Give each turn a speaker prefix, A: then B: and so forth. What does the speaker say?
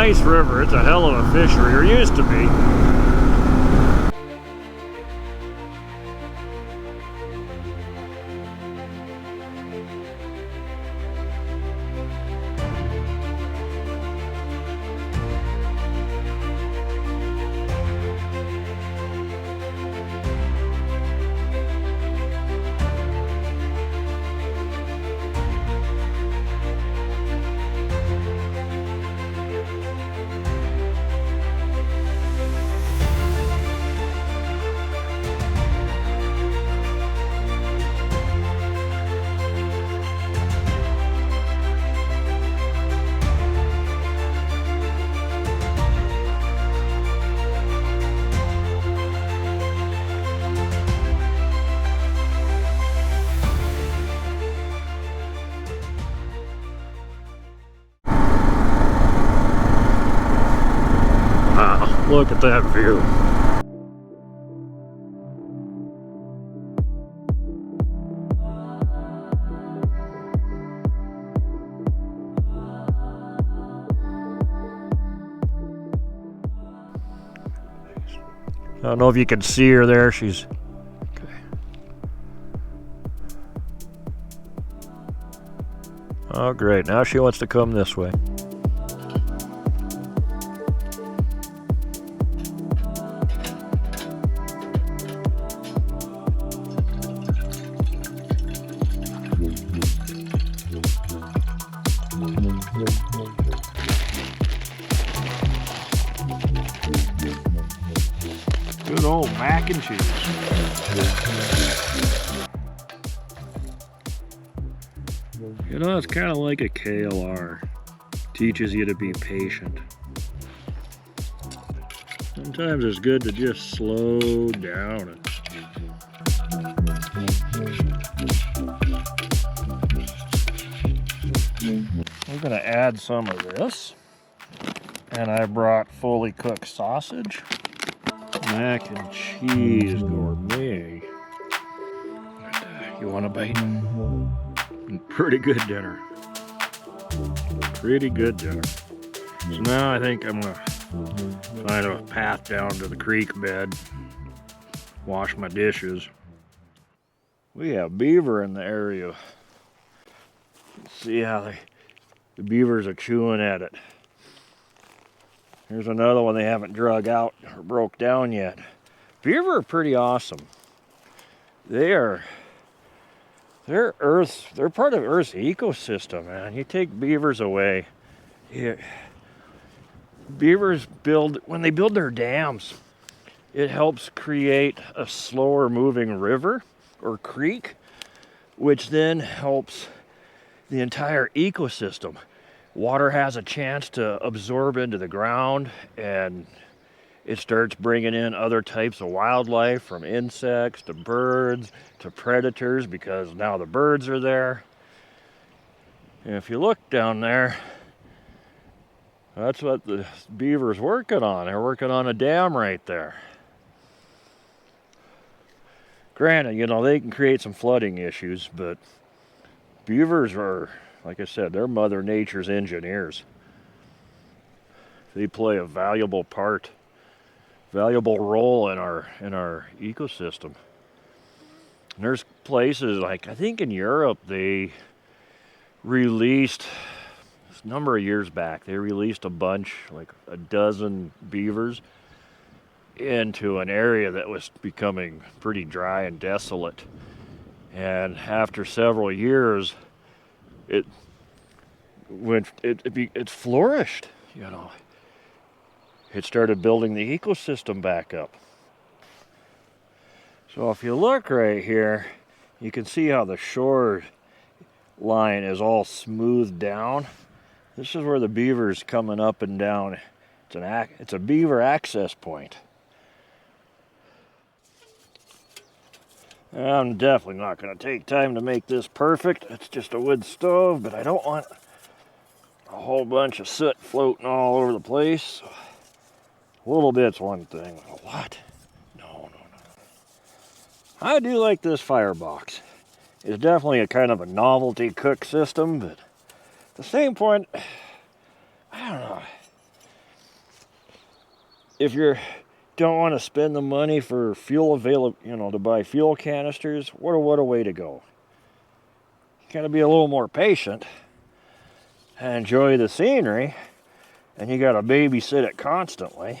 A: nice river. It's a hell of a fishery, or used to be. Look at that view. I don't know if you can see her there. She's okay. Oh, great. Now she wants to come this way. Good old mac and cheese. You know, it's kind of like a KLR. Teaches you to be patient. Sometimes it's good to just slow down. We're going to add some of this. And I brought fully cooked sausage. Mac and cheese gourmet. You want a bite? Pretty good dinner. Pretty good dinner. So now I think I'm gonna find a path down to the creek bed, wash my dishes. We have beaver in the area. Let's see how the beavers are chewing at it. Here's another one they haven't drug out or broke down yet. Beaver are pretty awesome. They're part of Earth's ecosystem, man. You take beavers away. Beavers when they build their dams, it helps create a slower moving river or creek, which then helps the entire ecosystem. Water has a chance to absorb into the ground, and it starts bringing in other types of wildlife, from insects to birds to predators, because now the birds are there. And if you look down there, that's what the beaver's working on. They're working on a dam right there. Granted, you know, they can create some flooding issues, but beavers are, like I said, they're Mother Nature's engineers. They play a valuable role in our ecosystem. And there's places like, I think in Europe, they released, a number of years back, they released a bunch, like a dozen beavers, into an area that was becoming pretty dry and desolate. And after several years, it flourished, you know. It started building the ecosystem back up. So if you look right here, you can see how the shore line is all smoothed down. This is where the beaver's coming up and down. It's a beaver access point. I'm definitely not going to take time to make this perfect. It's just a wood stove, but I don't want a whole bunch of soot floating all over the place. A little bit's one thing. A lot? No. I do like this firebox. It's definitely a kind of a novelty cook system, but at the same point, I don't know. if you don't want to spend the money for fuel available, to buy fuel canisters, what a way to go. You got to be a little more patient and enjoy the scenery, and you got to babysit it constantly.